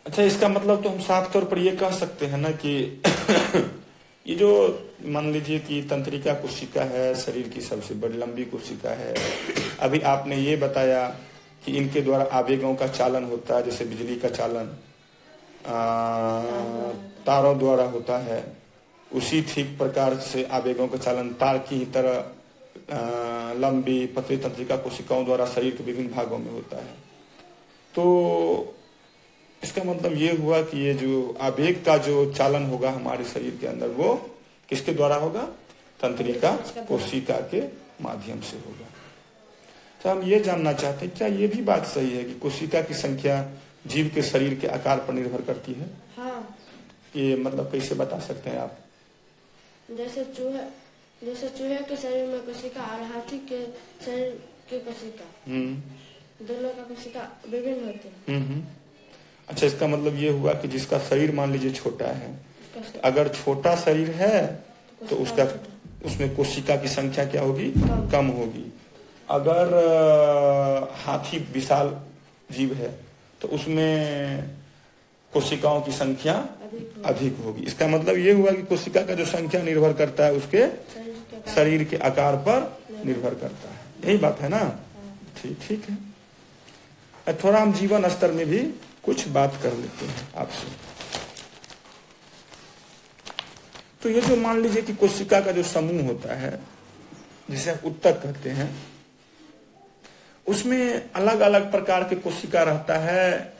अच्छा, इसका मतलब तो हम साफ तौर पर ये कह सकते हैं ना कि ये जो मान लीजिए कि तंत्रिका कोशिका है, शरीर की सबसे बड़ी लंबी कोशिका है। अभी आपने ये बताया कि इनके द्वारा आवेगों का चालन होता है, जैसे बिजली का चालन तारों द्वारा होता है। उसी ठीक प्रकार से आवेगों का चालन तार की तरह लंबी पतली तंत्रिका कोशिकाओं द्वारा शरीर के विभिन्न भागों में होता है। तो इसका मतलब ये हुआ कि ये जो आवेग का जो चालन होगा हमारे शरीर के अंदर, वो किसके द्वारा होगा? तंत्रिका कोशिका के माध्यम से होगा। तो हम ये जानना चाहते हैं, क्या ये भी बात सही है कि कोशिका की संख्या जीव के शरीर के आकार पर निर्भर करती है? हाँ। ये मतलब कैसे बता सकते हैं आप? जैसे चूहे के शरीर में कोशिका और हाथी के शरीर के कोशिका, दोनों का कोशिका विभिन्न होते हैं। अच्छा, इसका मतलब ये हुआ कि जिसका शरीर मान लीजिए छोटा है, अगर छोटा शरीर है तो उसमें कोशिका की संख्या क्या होगी? कम होगी। अगर हाथी विशाल जीव है तो उसमें कोशिकाओं की संख्या अधिक होगी। इसका मतलब ये हुआ कि कोशिका का जो संख्या निर्भर करता है उसके शरीर के आकार पर निर्भर करता है। यही बात है ना? ठीक है। थोड़ा हम जीवन स्तर में भी कुछ बात कर लेते हैं आपसे। तो ये जो मान लीजिए कि कोशिका का जो समूह होता है, जिसे उत्तक कहते हैं, उसमें अलग अलग प्रकार के कोशिका रहता है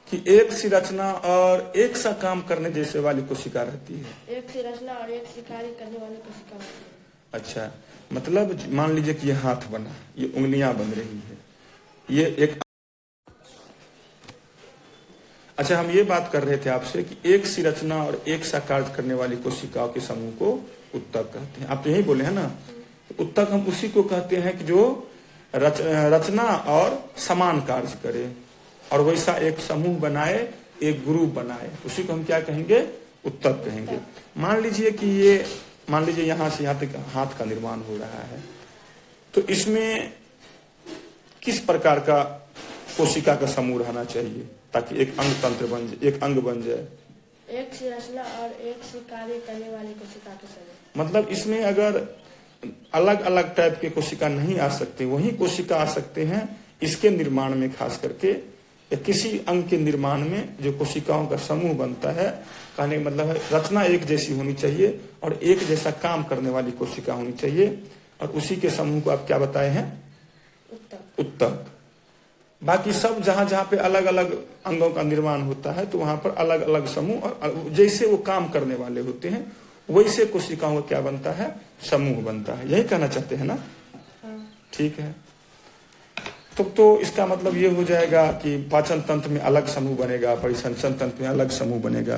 कि एक सी रचना और एक सा काम करने जैसे वाली कोशिका रहती है। एक सी रचना और एक सी कार्य करने वाली कोशिका रहती है। अच्छा, मतलब मान लीजिए कि ये हाथ बना, ये उंगलियां बन रही है, ये एक। अच्छा, हम ये बात कर रहे थे आपसे कि एक सी रचना और एक सा कार्य करने वाली कोशिकाओं के समूह को उत्तक कहते हैं। आप तो यही बोले हैं ना? उत्तक हम उसी को कहते हैं कि जो रचना और समान कार्य करे और वैसा एक समूह बनाए, एक ग्रुप बनाए, उसी को हम क्या कहेंगे? उत्तक कहेंगे। मान लीजिए यहाँ से यहाँ तक हाथ का निर्माण हो रहा है, तो इसमें किस प्रकार का कोशिका का समूह रहना चाहिए ताकि एक अंग तंत्र बन जाए, एक अंग बन जाए? एक सी रचना और एक सी कार्य करने वाली कोशिका के समूह। मतलब इसमें अगर अलग अलग टाइप के कोशिका नहीं आ सकते, वही कोशिका आ सकते हैं इसके निर्माण में, खास करके या किसी अंग के निर्माण में जो कोशिकाओं का समूह बनता है। कहने का मतलब है रचना एक जैसी होनी चाहिए और एक जैसा काम करने वाली कोशिका होनी चाहिए, और उसी के समूह को आप क्या बताए हैं? उत्तक। बाकी सब जहां जहां पे अलग अलग अंगों का निर्माण होता है तो वहां पर अलग अलग समूह और जैसे वो काम करने वाले होते हैं वैसे कोशिकाओं का क्या बनता है? समूह बनता है। यही कहना चाहते हैं ना? ठीक है। तो इसका मतलब ये हो जाएगा कि पाचन तंत्र में अलग समूह बनेगा, परिसंचरण तंत्र में अलग समूह बनेगा,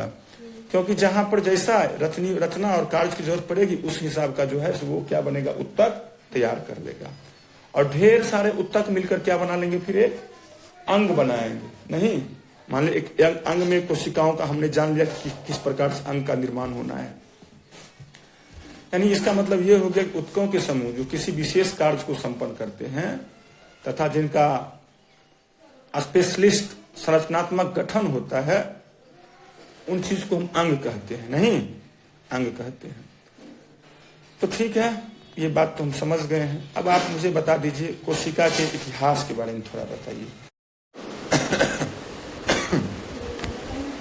क्योंकि जहां पर जैसा रचना और कार्य की जरूरत पड़ेगी उस हिसाब का जो है वो क्या बनेगा? उत्तक तैयार कर लेगा। और ढेर सारे उत्तक मिलकर क्या बना लेंगे? फिर एक अंग बनाएंगे। नहीं, मान लीजिए एक अंग में कोशिकाओं का हमने जान लिया कि किस प्रकार से अंग का निर्माण होना है। यानी इसका मतलब ये हो गया कि उत्तकों के समूह जो किसी विशेष कार्य को संपन्न करते हैं तथा जिनका स्पेशलिस्ट संरचनात्मक गठन होता है, उन चीज को हम अंग कहते हैं। नहीं, अंग कहते हैं। तो ठीक है, ये बात तो हम समझ गए हैं। अब आप मुझे बता दीजिए कोशिका के इतिहास के बारे में थोड़ा बताइए।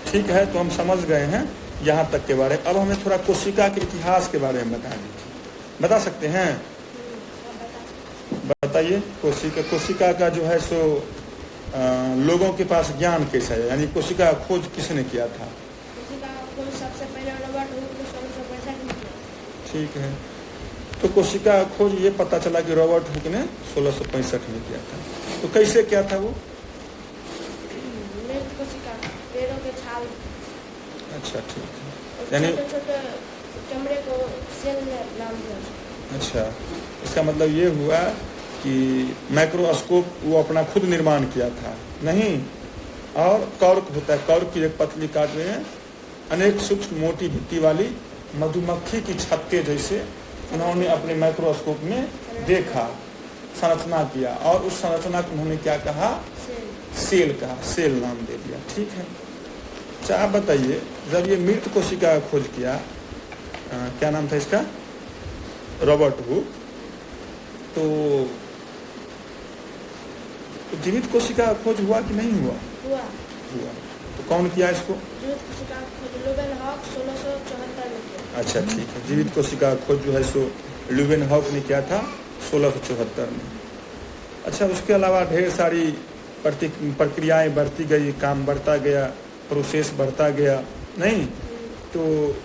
ठीक है, तो हम समझ गए हैं यहाँ तक के बारे में। अब हमें थोड़ा कोशिका के इतिहास के बारे में बता दीजिए। बता सकते हैं? बताइए। कोशिका का जो है सो लोगों के पास ज्ञान कैसा है, यानी कोशिका का खोज किसने किया था? सबसे पहले रॉबर्ट हुक ने 1665 में किया। ठीक है, तो कोशिका का खोज ये पता चला कि रॉबर्ट हुक ने 1665 में किया था। तो कैसे किया था वो? पेड़ों के छाल। अच्छा, ठीक है। यानी छोटे चमड़े को सेल नाम दिया। अच्छा, इसका मतलब ये हुआ कि माइक्रोस्कोप वो अपना खुद निर्माण किया था। नहीं, और कॉर्क होता है, कॉर्क की एक पतली काट में अनेक सूक्ष्म मोटी भित्ति वाली मधुमक्खी की छत्ते जैसे उन्होंने अपने माइक्रोस्कोप में देखा, संरचना किया, और उस संरचना को उन्होंने क्या कहा? सेल कहा, सेल नाम दे दिया। ठीक है। अच्छा आप बताइए, जब ये मृत कोशिका का खोज किया, क्या नाम था इसका, रॉबर्ट हुक, तो जीवित कोशिका का खोज हुआ कि नहीं हुआ? हुआ। तो कौन किया इसको? जीवित कोशिका का खोज ल्यूवेनहॉक 1674 में किया। अच्छा ठीक है, जीवित कोशिका का खोज जो है सो ल्यूवेनहॉक ने किया था 1674 में। अच्छा, उसके अलावा ढेर सारी प्रक्रियाएं बढ़ती गई, काम बढ़ता गया, प्रोसेस बढ़ता गया, नहीं? तो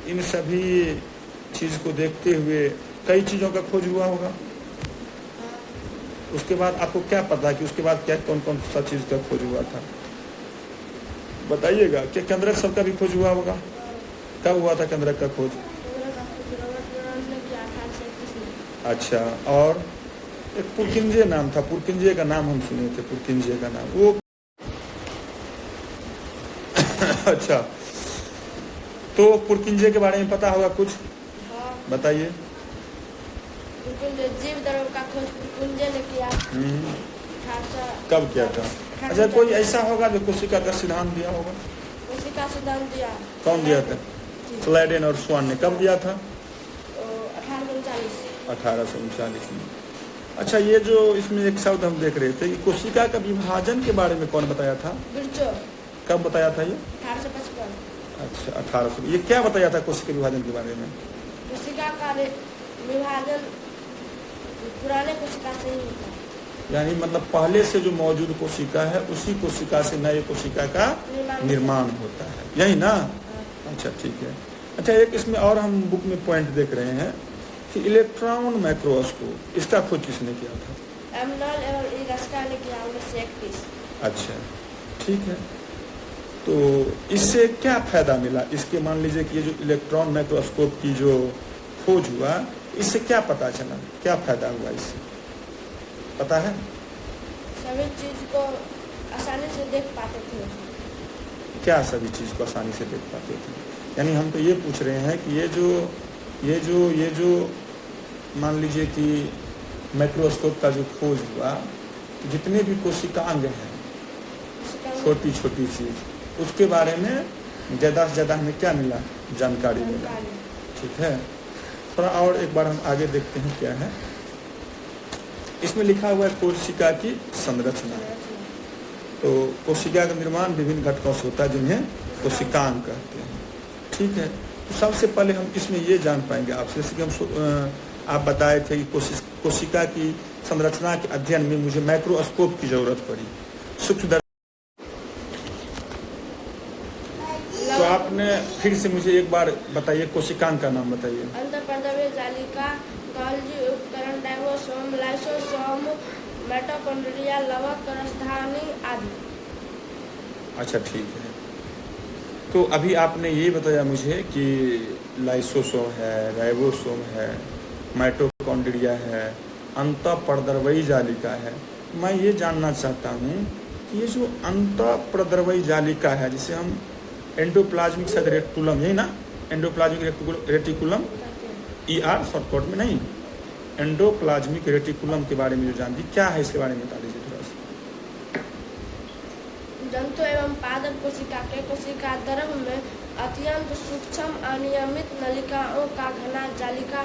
इन सभी चीज़ को देखते हुए कई चीज़ों का खोज हुआ होगा। उसके बाद आपको क्या पता कि उसके बाद क्या कौन कौन सा चीज़ का खोज हुआ था, बताइएगा। क्या केंद्रक सब का भी खोज हुआ होगा? कब हुआ था केंद्रक का खोज? अच्छा, और एक पुरकिंजे नाम था, पुरकिंजे का नाम हम सुने थे, पुरकिंजे का नाम वो अच्छा, तो पुरकिंजे के बारे में पता होगा कुछ? बताइए। जीव द्रव्य का खोज पुरकिंजे ने किया। कब किया था? अच्छा, कोई ऐसा होगा जो कोशिका का सिद्धांत दिया होगा? कोशिका सिद्धांत दिया। कौन दिया था? स्लाइडेन और स्वान ने। कब दिया था? 1839 में। अच्छा, ये जो इसमें एक शब्द हम देख रहे थे कि कोशिका का विभाजन के बारे में कौन बताया था? बिरचो। कब बताया था ये? 1855। अच्छा, 1800। ये क्या बताया था कोशिका विभाजन के बारे में? कोशिका का विभाजन पुराने कोशिका से ही होता है, यानी मतलब पहले से जो मौजूद कोशिका है उसी कोशिका से नए कोशिका का निर्माण होता है, यही ना? अच्छा ठीक है। अच्छा, एक इसमें और हम बुक में पॉइंट देख रहे हैं कि इलेक्ट्रॉन माइक्रोस्कोप, इसका खोज किसने किया था? एमनॉल एवं इरस्का ने किया 1931। अच्छा ठीक है, तो इससे क्या फायदा मिला? इसके मान लीजिए कि ये जो इलेक्ट्रॉन माइक्रोस्कोप की जो खोज हुआ, इससे क्या पता चला, क्या फायदा हुआ इससे, पता है? सभी चीज को आसानी से देख पाते थे। क्या सभी चीज को आसानी से देख पाते थे? यानी हम तो ये पूछ रहे हैं कि ये जो मान लीजिए कि माइक्रोस्कोप का जो खोज हुआ, जितने भी कोशिकांग हैं, छोटी छोटी चीज, उसके बारे में ज़्यादा से ज़्यादा हमें क्या मिला? जानकारी मिला। ठीक है, थोड़ा और एक बार हम आगे देखते हैं क्या है। इसमें लिखा हुआ है कोशिका की संरचना। तो कोशिका का निर्माण विभिन्न घटकों से होता है जिन्हें कोशिकांग कहते हैं। ठीक है, तो सबसे पहले हम इसमें ये जान पाएंगे आपसे, जैसे कि हम आप बताए थे कि कोशिका की संरचना के अध्ययन में मुझे माइक्रोस्कोप की जरूरत पड़ी, सूक्ष्म। तो आपने फिर से मुझे एक बार बताइए, कोशिकांग का नाम बताइए। अंतःपर्दवीय जालिका, गोल्जी उपकरण, राइबोसोम, लाइसोसोम, माइटोकॉन्ड्रिया, लवक, राजधानी आदि। अच्छा ठीक है, तो अभी आपने ये बताया मुझे कि लाइसोसोम है, राइबोसोम है, माइटोकॉन्ड्रिया है, अंतःपर्दवीय जालिका है। मैं ये जानना चाहता हूँ कि ये जो अंतःपर्दवीय जालिका है, जिसे हम एंडोप्लाज्मिक रेटिकुलम, यही ना? एंडोप्लाज्मिक रेटिकुलम, ER शॉर्टकट में, नहीं, एंडोप्लाज्मिक रेटिकुलम के बारे में जो जानती, क्या है इसके बारे में बता दीजिए थोड़ा सा। जंतु एवं पादप कोशिका के कोशिका द्रव्य में अत्यंत सूक्ष्म अनियमित नलिकाओं का घना जालिका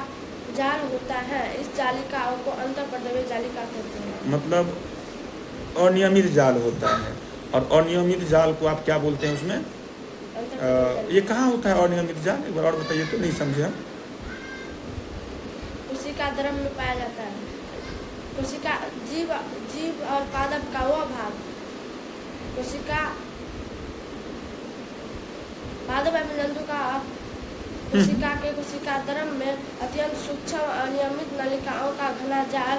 जाल होता है। इस जालिकाओं को अंतःपर्दवीय जालिका कहते हैं। मतलब अनियमित जाल होता है, और अनियमित जाल को आप क्या बोलते हैं उसमें? ये कहाँ होता है अनियमित जाल? एक बार और बताइए तो, नहीं समझे हम। कोशिका द्रव्य में पाया जाता है। कोशिका जीव और पादप का वह भाग, कोशिका पादप एवं जंतु का कोशिका के कोशिका द्रव्य में अत्यंत सूक्ष्म अनियमित नलिकाओं का घना जाल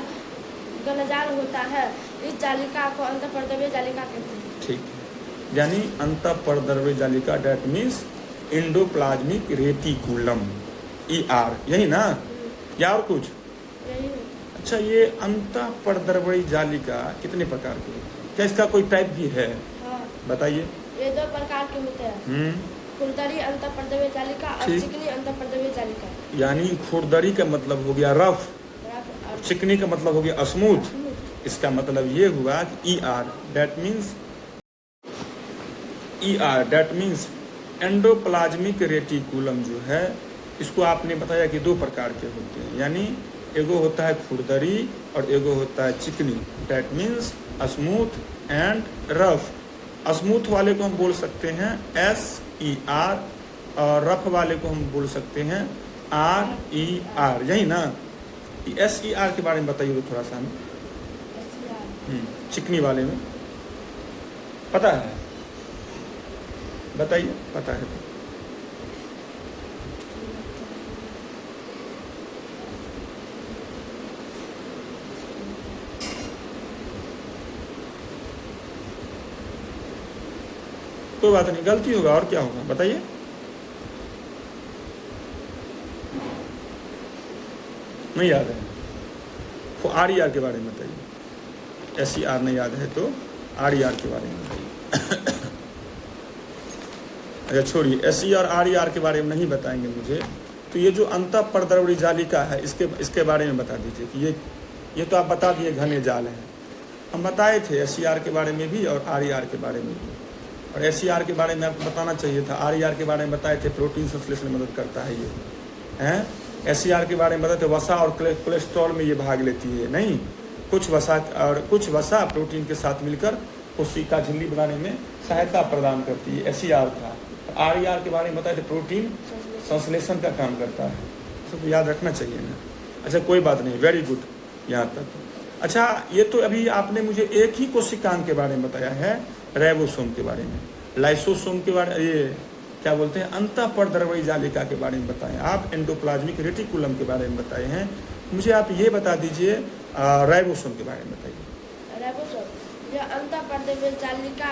होता है। इस जालिका को अंतःपर्दवीय जालिका कहते हैं। ठीक है, यानी अंतःपर्दवीय जालिका, that means endoplasmic reticulum, ER, यही ना? या और कुछ? यही। अच्छा, ये अंतःपर्दवीय जालिका कितने प्रकार की होती है? क्या इसका कोई टाइप भी है? हाँ। बताइए। ये 2 प्रकार के होते हैं, खुरदरी अंतःपर्दवीय जालिका और चिकनी अंतःपर्दवीय जालिका। यानी खुरदरी का मतलब हो गया रफ, चिकनी का मतलब हो गया स्मूथ। इसका मतलब ये हुआ कि ER, date means endoplasmic reticulum जो है इसको आपने बताया कि 2 प्रकार के होते हैं, यानी एगो होता है खुरदरी और एगो होता है चिकनी। That means smooth and rough. Smooth वाले को हम बोल सकते हैं SER और रफ वाले को हम बोल सकते हैं RER, यही ना। SER के बारे में बताइए तो थोड़ा सा हमें। चिकनी वाले में पता है, बताइए, पता है तो। कोई बात नहीं, गलती होगा और क्या होगा, बताइए। नहीं याद है तो RER के बारे में बताइए। SER नहीं याद है तो RER के बारे में बताइए। अच्छा छोड़िए, SE और RER के बारे में नहीं बताएंगे मुझे, तो ये जो अंतःपरद्रवणी जालिका है इसके बारे में बता दीजिए कि ये तो आप बता दिए घने जाल हैं। हम बताए थे SER के बारे में भी और RER के बारे में भी। और SER के बारे में आपको बताना चाहिए था। RER के बारे में बताए थे प्रोटीन संश्लेषण में मदद करता है ये हैं। SER के बारे में बताते थे वसा और कोलेस्ट्रॉल में ये भाग लेती है, नहीं कुछ वसा प्रोटीन के साथ मिलकर कोशिका झिल्ली बनाने में सहायता प्रदान करती है, SER था। RER के बारे में बताए थे प्रोटीन संश्लेषण का काम करता है, सबको याद रखना चाहिए ना। अच्छा कोई बात नहीं, वेरी गुड यहाँ तक। अच्छा ये तो अभी आपने मुझे एक ही कोशिकांग के बारे में बताया है, राइबोसोम के बारे में, लाइसोसोम के बारे में, ये क्या बोलते हैं अंतःपरद्रवणी जालिका के बारे में बताएं आप, एंडोप्लाज्मिक रेटिकुलम के बारे में बताए हैं। मुझे आप ये बता दीजिए राइबोसोम के बारे में बताइए। राइबोसोम यह अंतःपरद्रव्य जालिका